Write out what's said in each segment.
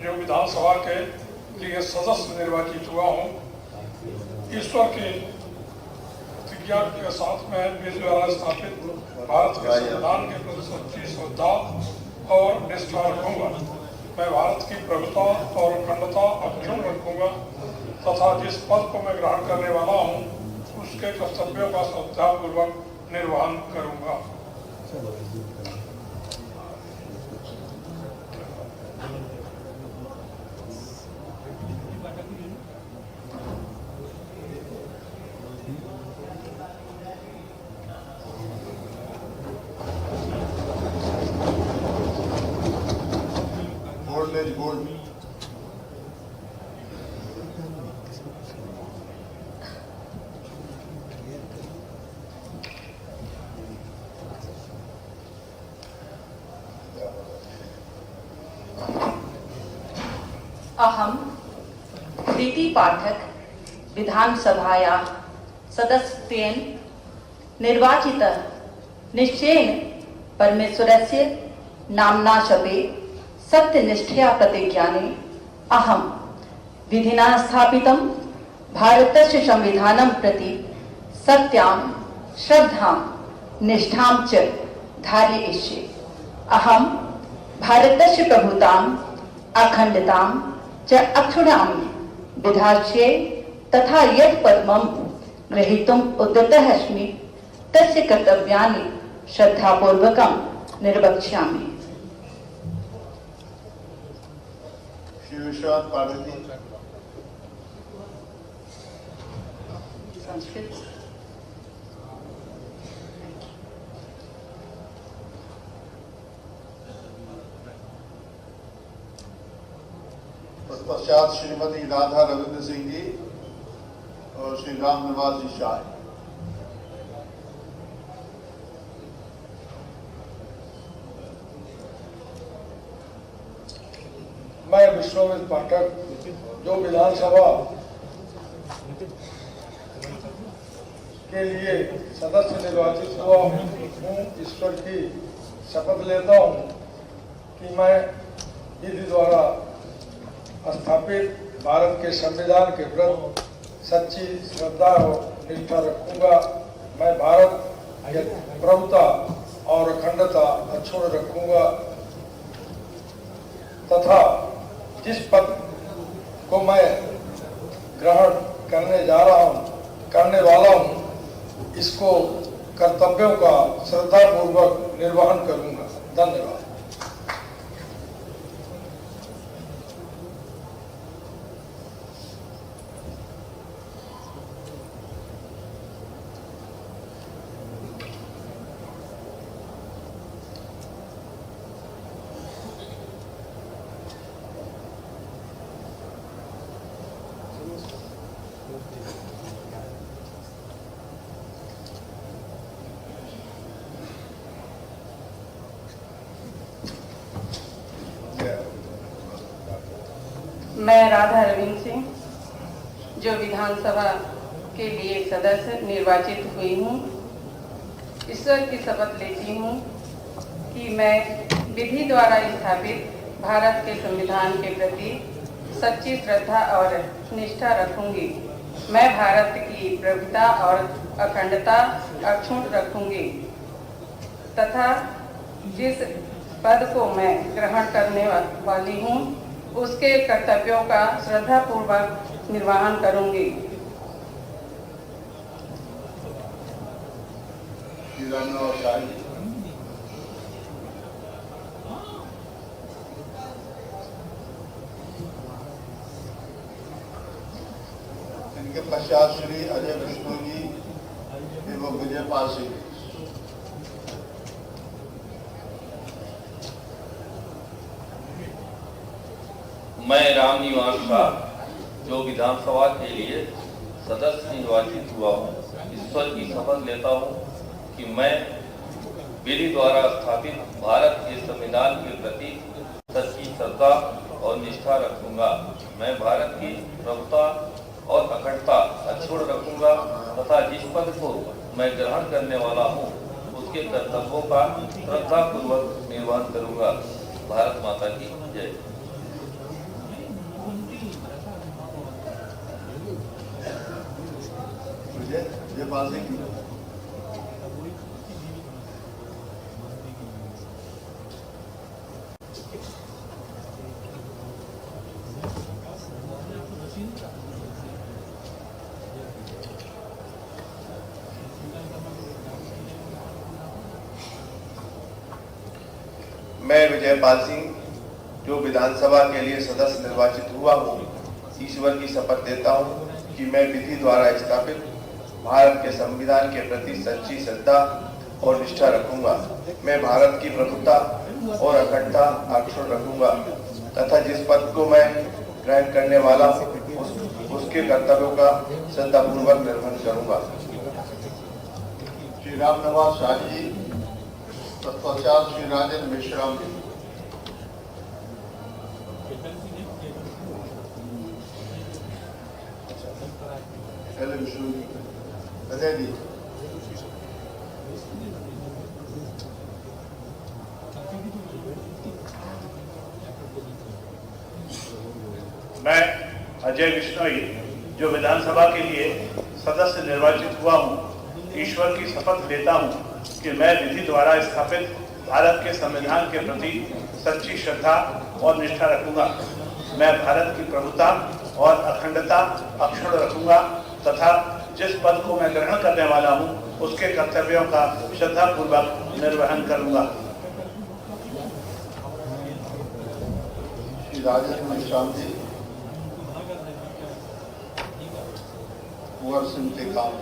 जो विधानसभा के लिए सदस्य निर्वाचित हुआ हूँ, ईश्वर की प्रतिज्ञा के साथ में विधि द्वारा स्थापित भारत के संविधान के प्रति सच्ची श्रद्धा और निष्ठा रखूंगा। मैं भारत की प्रभुता और अखंडता अक्षुण्ण रखूंगा तथा जिस पद को मैं ग्रहण करने वाला हूँ उसके कर्तव्यों का श्रद्धापूर्वक निर्वहन करूंगा। अहम प्रीति पाठक विधानसभायाः सदस्यत्वेन निर्वाचितः निश्चयेन परमेश्वरस्य नाम्ना शपे सत्यनिष्ठया प्रतिज्ञाने अहम विधिना स्थापितं भारतस्य संविधानं प्रति सत्यां श्रद्धां निष्ठां च धारयिष्ये। अहम भारतस्य प्रभुतां अखंडतां च अक्षुणामि विधास्ये तथा यत् पद्मं ग्रहीतुम् उद्यतः अस्मि तस्य कर्तव्यानि श्रद्धापूर्वकं निर्वक्ष्यामि। संस्कृत पश्चात श्रीमती राधा रविंद्र सिंह जी और श्री राम निवास जी शाह। मैं विश्वमित्र पाठक जो विधानसभा के लिए सदस्य निर्वाचित हुआ हूँ, ईश्वर की शपथ लेता हूँ कि मैं विधि द्वारा स्थापित भारत के संविधान के प्रति सच्ची श्रद्धा और निष्ठा रखूंगा। मैं भारत की प्रभुता और अखंडता अक्षुण्ण रखूंगा तथा जिस पद को मैं ग्रहण करने वाला हूं इसको कर्तव्यों का श्रद्धापूर्वक निर्वहन करूंगा। धन्यवाद। मैं राधा रविंद्र सिंह जो विधानसभा के लिए सदस्य निर्वाचित हुई हूँ, ईश्वर की शपथ लेती हूँ कि मैं विधि द्वारा स्थापित भारत के संविधान के प्रति सच्ची श्रद्धा और निष्ठा रखूंगी। मैं भारत की प्रभुता और अखंडता अक्षुण्ण रखूंगी तथा जिस पद को मैं ग्रहण करने वाली हूँ उसके कर्तव्यों का श्रद्धापूर्वक निर्वहन करूंगी। इनके पश्चात श्री अजय विष्णु जी एवं विजयपाल सिंह। मैं राम निवास शाह जो विधानसभा के लिए सदस्य निर्वाचित हुआ हूँ, ईश्वर की शपथ लेता हूँ कि मैं विधि द्वारा स्थापित भारत के संविधान के प्रति सच्ची श्रद्धा और निष्ठा रखूंगा। मैं भारत की प्रभुता और अखंडता अक्षुण्ण रखूंगा तथा जिस पद को मैं ग्रहण करने वाला हूँ उसके कर्तव्यों का श्रद्धापूर्वक निर्वहन करूंगा। भारत माता की जय। विजयपाल सिंह। मैं विजयपाल सिंह जो विधानसभा के लिए सदस्य निर्वाचित हुआ हूँ, ईश्वर की शपथ लेता हूँ कि मैं विधि द्वारा स्थापित भारत के संविधान के प्रति सच्ची श्रद्धा और निष्ठा रखूंगा। मैं भारत की प्रभुता और अखंडता अक्षुण्ण रखूंगा तथा जिस पद को मैं ग्रहण करने वाला हूँ उसके कर्तव्यों का श्रद्धापूर्वक निर्वहन करूंगा। श्री राम नवाज शाह जी, तत्पश्चात श्री राजेंद्र मेश्राम जी। पहले विष्णु जी, अजय जी। मैं अजय बिश्नोई जो विधानसभा के लिए सदस्य निर्वाचित हुआ हूँ, ईश्वर की शपथ लेता हूँ कि मैं विधि द्वारा स्थापित भारत के संविधान के प्रति सच्ची श्रद्धा और निष्ठा रखूंगा। मैं भारत की प्रभुता और अखंडता अक्षुण्ण रखूंगा तथा जिस पद को मैं ग्रहण करने वाला हूँ उसके कर्तव्यों का श्रद्धापूर्वक निर्वहन करूंगा। श्री राजेंद्र मेश्राम जी, कुंवर सिंह टेकाम जी।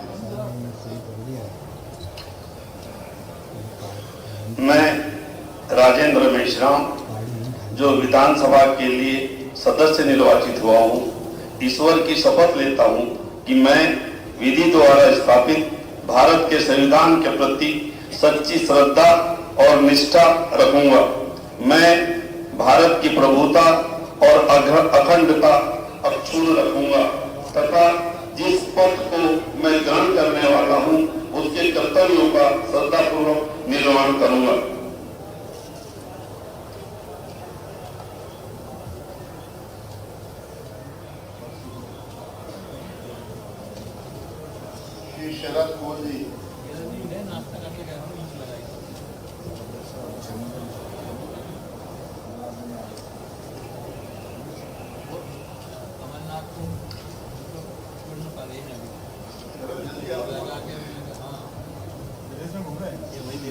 मैं राजेंद्र मेश्राम जो विधानसभा के लिए सदस्य निर्वाचित हुआ हूँ, ईश्वर की शपथ लेता हूँ कि मैं विधि द्वारा स्थापित भारत के संविधान के प्रति सच्ची श्रद्धा और निष्ठा रखूंगा। मैं भारत की प्रभुता और अखंडता अक्षुण्ण रखूंगा तथा जिस पद को मैं ग्रहण करने वाला हूँ उसके कर्तव्यों का श्रद्धापूर्वक निर्वहन करूंगा। श्री शरद मोदी,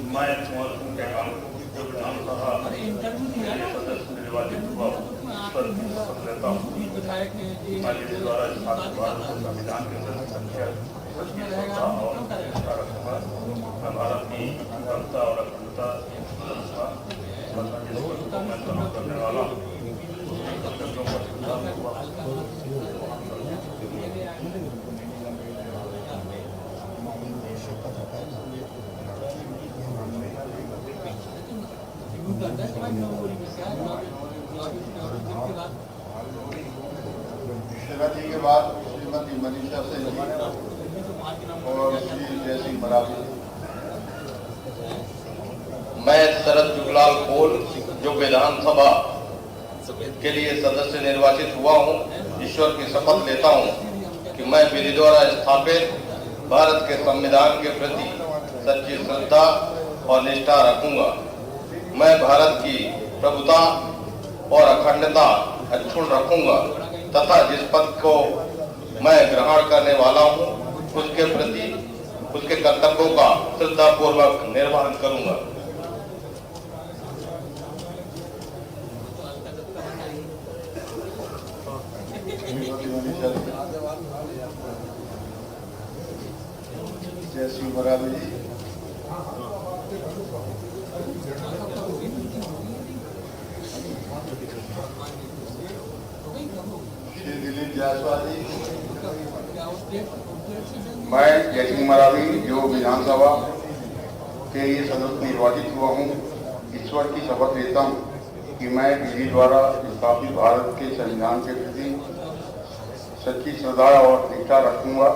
मैं कुंवर सिंह टेकाम जो विधानसभा के लिए सदस्य निर्वाचित हुआ हूँ, ईश्वर की शपथ लेता हूँ मैं विधि द्वारा स्थापित भारत के संविधान के प्रति सच्ची श्रद्धा और निष्ठा रखूंगा। मैं भारत की प्रभुता और अखंडता रखूंगा तथा जिस पद को मैं ग्रहण करने वाला हूँ उसके कर्तव्यों का श्रद्धापूर्वक निर्वहन करूंगा। शरद जी के बाद श्रीमती मनीषा सिंह जी और श्री जय सिंह मरावी। मैं शरद जुगलाल कोल जो विधानसभा के लिए सदस्य निर्वाचित हुआ हूँ, ईश्वर की शपथ लेता हूँ कि मैं विधि द्वारा स्थापित भारत के संविधान के प्रति सच्ची श्रद्धा और निष्ठा रखूंगा। मैं भारत की प्रभुता और अखंडता अक्षुण्ण रखूंगा तथा जिस पद को मैं ग्रहण करने वाला हूँ उसके प्रति उसके कर्तव्यों का श्रद्धापूर्वक निर्वहन करूंगा। जय सिंह मरावी जी, श्री दिलीप जायसवाल जी। मैं जय सिंह मरावी जो विधानसभा के लिए सदस्य निर्वाचित हुआ हूँ, ईश्वर की शपथ लेता हूँ कि मैं विधि द्वारा स्थापित भारत के संविधान के प्रति सच्ची श्रद्धा और निष्ठा रखूंगा।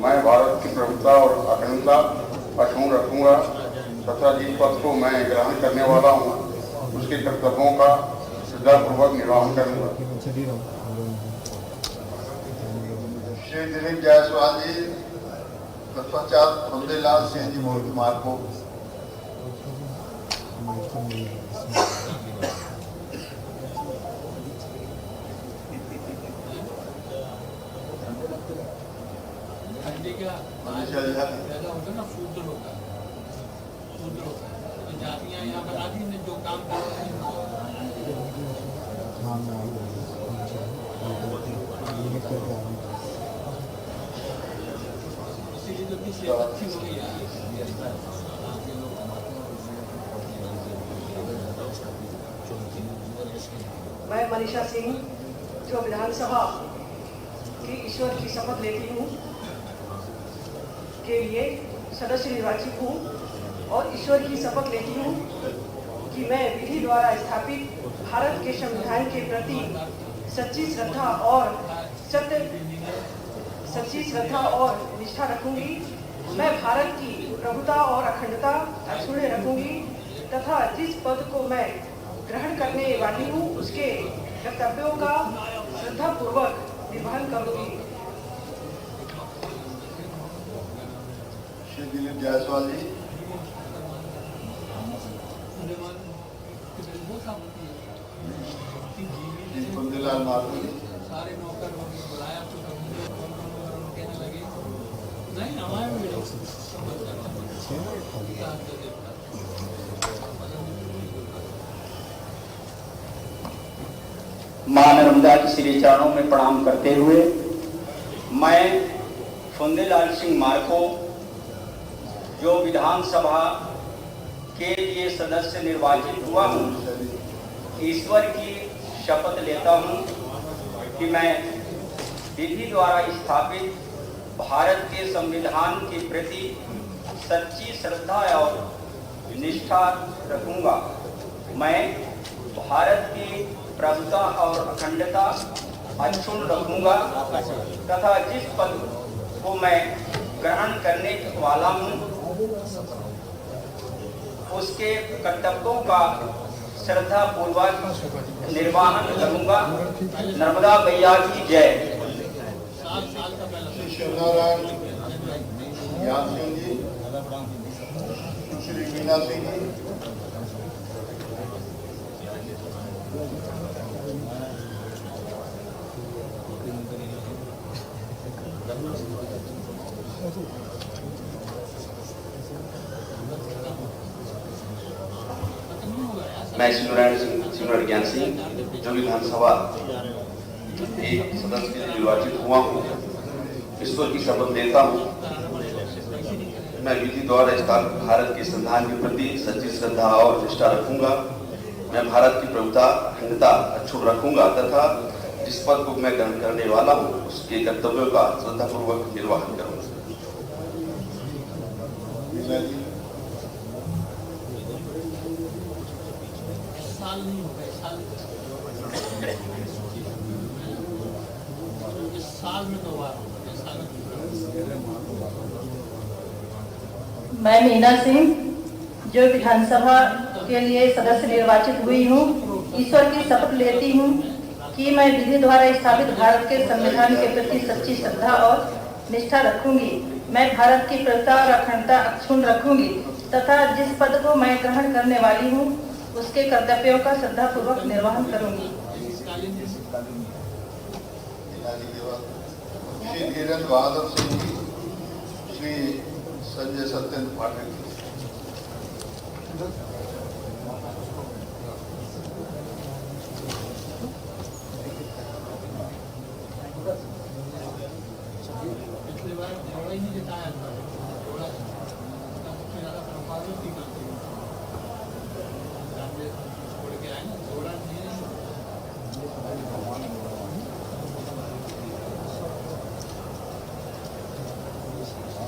मैं भारत की प्रभुता और अखंडता अक्षुण्ण रखूंगा तथा जिस पद को मैं ग्रहण करने वाला हूँ उसके कर्तव्यों का श्रद्धापूर्वक निर्वहन करूंगा। श्री दिलीप जायसवाल जी, तत्पश्चात फुंदेलाल सिंह जी मार्को। मनीषा जी पैदा होता है ना, शूद्र होता है, शूद्र होता है। तो जातियाँ यहाँ पर आदि ने जो काम करते हैं इसीलिए तो किसी अच्छी हो गई है। मैं मनीषा सिंह जो विधानसभा की ईश्वर की शपथ लेती हूँ के लिए सदस्य निर्वाचित हूँ और ईश्वर की शपथ लेती हूँ कि मैं विधि द्वारा स्थापित भारत के संविधान के प्रति सच्ची श्रद्धा और निष्ठा रखूंगी। मैं भारत की प्रभुता और अखंडता अक्षुण्ण रखूंगी तथा जिस पद को मैं ग्रहण करने वाली हूँ उसके कर्तव्यों का श्रद्धापूर्वक निर्वहन करूंगी। श्री दिलीप जायसवाल जी। कुंदीलाल मार्को जी। सारे नौकर बुलाया तो कहने लगे नहीं हमारे भी मां नर्मदा के श्री चरणों में प्रणाम करते हुए मैं फुंदेलाल सिंह मार्को जो विधानसभा के लिए सदस्य निर्वाचित हुआ हूँ, ईश्वर की शपथ लेता हूँ कि मैं विधि द्वारा स्थापित भारत के संविधान के प्रति सच्ची श्रद्धा और निष्ठा रखूंगा। मैं भारत की प्रभुता और अखंडता अक्षुण्ण रखूंगा तथा जिस पद को मैं ग्रहण करने वाला हूँ उसके कर्तव्यों का श्रद्धा पूर्वक निर्वहन करूंगा। नर्मदा मैया की जय। श्री शिवनारायण ज्ञान सिंह जी। श्री मीना सिंह जी। मैं शिवनारायण ज्ञान सिंह जो विधानसभा के सदस्य निर्वाचित हुआ हूँ, ईश्वर की शपथ लेता हूँ मैं विधि द्वारा स्थापित भारत के संविधान के प्रति सच्ची श्रद्धा और निष्ठा रखूंगा। मैं भारत की प्रभुता अखंडता अक्षुण्ण रखूंगा तथा जिस पद को मैं ग्रहण करने वाला हूँ उसके कर्तव्यों का श्रद्धापूर्वक निर्वहन करूंगा। साल नहीं हो गए, साल में 2 बार मैं मीना सिंह जो विधानसभा के लिए सदस्य निर्वाचित हुई हूँ, ईश्वर की शपथ लेती हूँ कि मैं विधि द्वारा स्थापित भारत के संविधान के प्रति सच्ची श्रद्धा और निष्ठा रखूंगी। मैं भारत की प्रभुता और अखंडता अक्षुण्ण रखूंगी तथा जिस पद को मैं ग्रहण करने वाली हूँ उसके कर्तव्यों का श्रद्धापूर्वक निर्वहन करूंगी। श्री धीरेन्द्र बहादुर सिंह जी। श्री संजय सत्येंद्र पाठक जी। पिछली बार थोड़ा ही नहीं जिताया था, थोड़ा सबसे ज्यादा प्रभावित थी छोड़ के आए ना, थोड़ा नहीं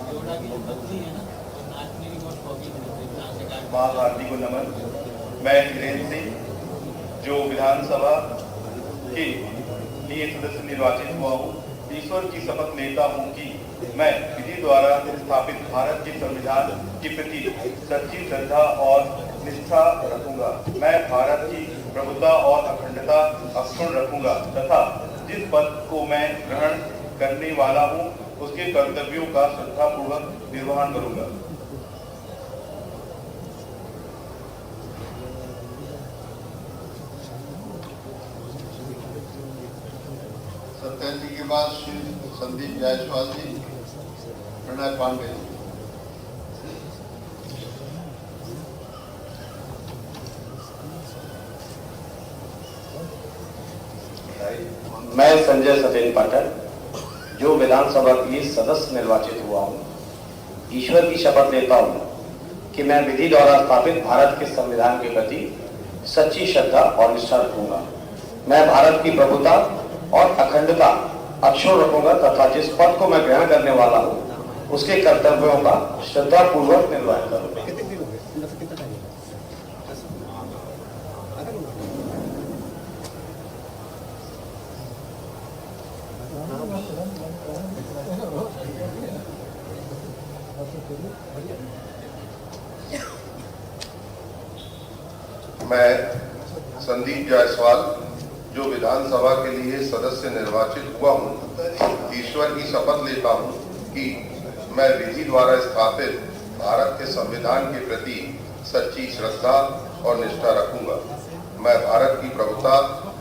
योड़ा की जो बदली है ना, तो नाचने की बहुत शौकीन होते हैं। माँ भारती को नमन। मैं धीरेन्द्र सिंह जो विधानसभा के लिए सदस्य निर्वाचित हुआ हूँ, ईश्वर की शपथ लेता हूँ कि मैं विधि द्वारा स्थापित भारत के संविधान के प्रति सच्ची श्रद्धा और निष्ठा रखूंगा। मैं भारत की प्रभुता और अखंडता अक्षुण्ण रखूंगा तथा जिस पद को मैं ग्रहण करने वाला हूँ उसके कर्तव्यों का श्रद्धापूर्वक निर्वहन करूंगा। सत्येंद्र जी के बाद श्री संदीप जायसवाल जी, प्रणय पांडे जी। मैं संजय सतेन पाठक जो विधानसभा के लिए सदस्य निर्वाचित हुआ हूँ, ईश्वर की शपथ लेता हूँ कि मैं विधि द्वारा स्थापित भारत के संविधान के प्रति सच्ची श्रद्धा और निष्ठा रखूंगा। मैं भारत की प्रभुता और अखंडता अक्षुण्ण रखूंगा तथा जिस पद को मैं ग्रहण करने वाला हूँ उसके कर्तव्यों का श्रद्धापूर्वक निर्वहन करूंगा। मैं संदीप जायसवाल जो विधानसभा के लिए सदस्य निर्वाचित हुआ हूँ, ईश्वर की शपथ लेता हूँ कि मैं विधि द्वारा स्थापित भारत के संविधान के प्रति सच्ची श्रद्धा और निष्ठा रखूंगा। मैं भारत की प्रभुता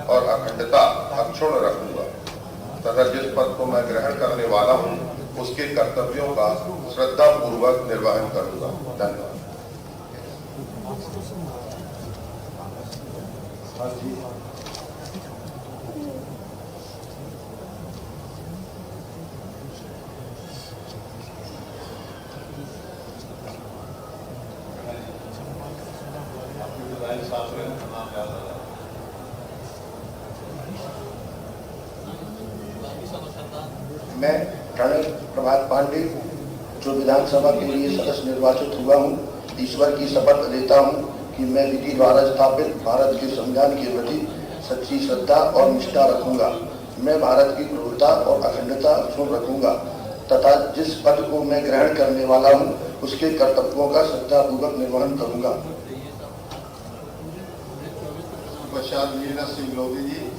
और अखंडता अक्षुण्ण रखूंगा तथा जिस पद को मैं ग्रहण करने वाला हूँ उसके कर्तव्यों का श्रद्धापूर्वक निर्वहन करूंगा। धन्यवाद। मैं प्रणय प्रभात पांडे जो विधानसभा के लिए सदस्य निर्वाचित हुआ हूँ, ईश्वर की शपथ लेता हूँ कि मैं विधि द्वारा स्थापित भारत के संविधान के प्रति सच्ची श्रद्धा और निष्ठा रखूंगा। मैं भारत की प्रभुता और अखंडता अक्षुण्ण रखूंगा तथा जिस पद को मैं ग्रहण करने वाला हूँ उसके कर्तव्यों का श्रद्धापूर्वक निर्वहन करूंगा। पश्चात वीरेंद्र सिंह लोधी जी,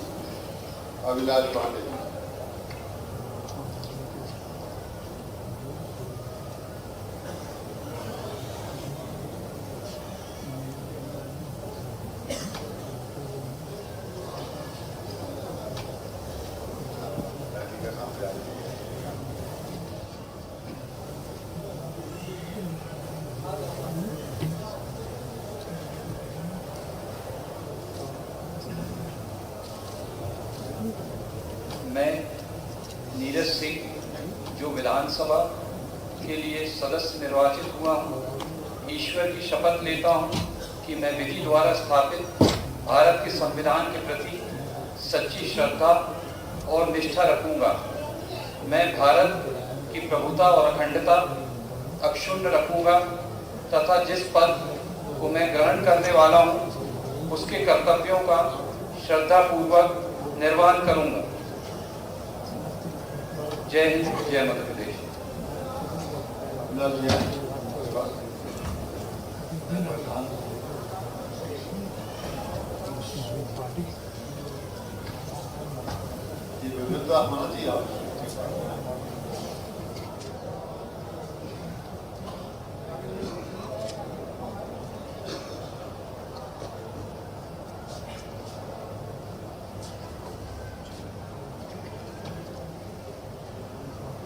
अभिलाष पांडे जी। मैं नीरज सिंह जो विधानसभा के लिए सदस्य निर्वाचित हुआ हूँ, ईश्वर की शपथ लेता हूँ कि मैं विधि द्वारा स्थापित भारत के संविधान के प्रति सच्ची श्रद्धा और निष्ठा रखूंगा। मैं भारत की प्रभुता और अखंडता अक्षुण्ण रखूंगा तथा जिस पद को मैं ग्रहण करने वाला हूँ उसके कर्तव्यों का श्रद्धापूर्वक निर्वहन करूंगा। जय हिंद, जय मध्य प्रदेश।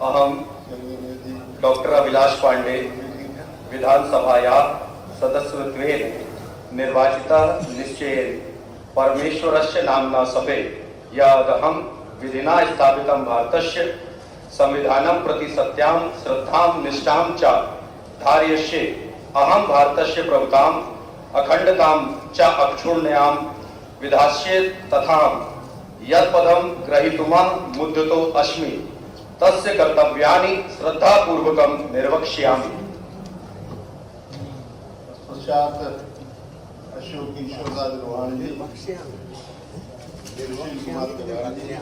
अहम डॉक्टर अभिलाष पांडे विधानसभाया सदस्यत्वेन निर्वाचितः निश्चयेन परमेश्वरस्य नाम्ना सभे यदहं विधिना स्थापितं भारतस्य संविधानं प्रति सत्यां श्रद्धां निष्ठां च धारयिष्ये। अहं भारतस्य प्रभुतां अखंडतां च अक्षुण्णां विधास्ये तथा यत्पदं ग्रहीतुमहं मुद्यतो अस्मि तस्य कर्तव्यानि श्रद्धापूर्वकं निर्वक्ष्यामि। पश्चात अशोक ईश्वरदास रोहान जी, सुशील कुमार तिवारी जी।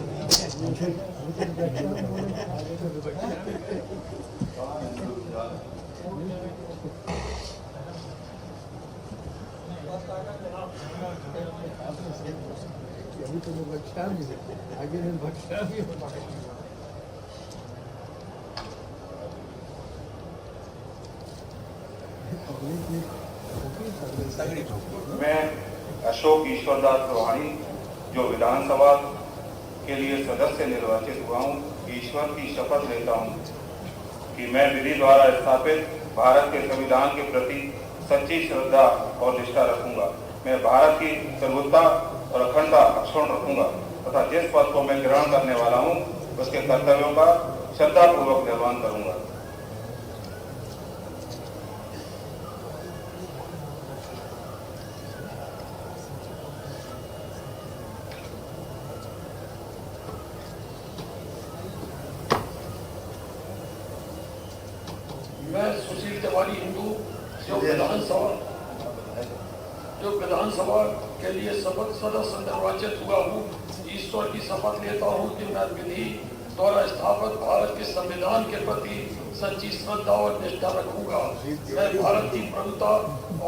मैं अशोक ईश्वरदास चौहानी जो विधानसभा के लिए सदस्य निर्वाचित हुआ हूँ, ईश्वर की शपथ लेता हूँ कि मैं विधि द्वारा स्थापित भारत के संविधान के प्रति सच्ची श्रद्धा और निष्ठा रखूंगा। मैं भारत की सर्वोत्ता और अखंडता अक्षुण्ण रखूंगा तथा जिस पद को मैं ग्रहण करने वाला हूँ उसके कर्तव्यों का श्रद्धापूर्वक निर्वहन करूंगा। मैं सुशील तिवारी हिंदू जो विधानसभा के लिए शपथ सदस्य निर्वाचित हुआ हूँ, ईश्वर की शपथ लेता हूँ कि मैं विधि द्वारा स्थापित भारत के संविधान के प्रति सच्ची श्रद्धा और निष्ठा रखूंगा। मैं भारत की प्रभुता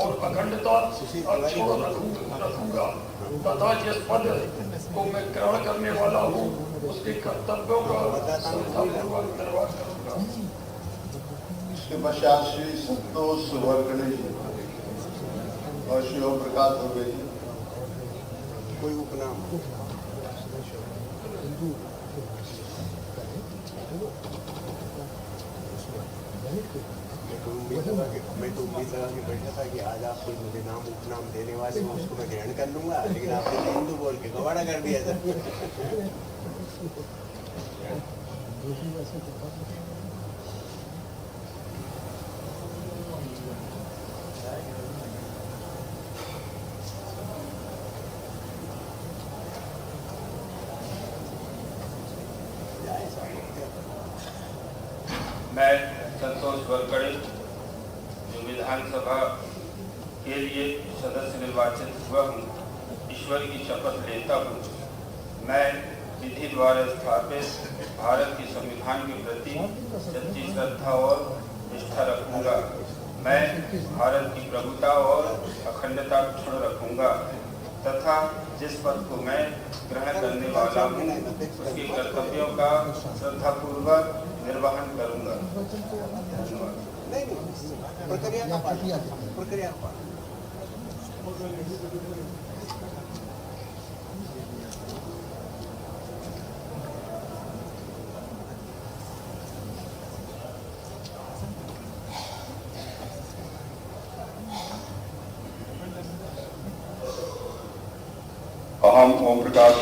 और अखंडता अक्षुण्ण रखूंगा तथा जिस पद को मैं ग्रहण करने वाला हूँ उसके कर्तव्यों का श्रद्धापूर्वक निर्वाह करूंगा। इसके पश्चात श्री संतोष सुवर्कड़े जी और श्री ओम प्रकाश दुबे जी। कोई उपनाम मैं तो उम्मीद लगा के बैठा था कि आज आप कोई मुझे नाम उपनाम देने वाले हो, उसको मैं ग्रहण कर लूंगा, लेकिन आपने हिंदू बोल के गवाड़ा कर दिया था। मैं संतोष वरकड़े जो विधानसभा के लिए सदस्य निर्वाचित हुआ हूँ, ईश्वर की शपथ लेता हूँ। मैं विधि द्वारा स्थापित भारत के संविधान के प्रति सच्ची श्रद्धा और निष्ठा रखूंगा। मैं भारत की प्रभुता और अखंडता क्षुण्ण रखूंगा तथा जिस पद को मैं ग्रहण करने वाला हूँ उसके कर्तव्यों का श्रद्धापूर्वक निर्वहन करूंगा। प्रक्रिया अहम ओम प्रकाश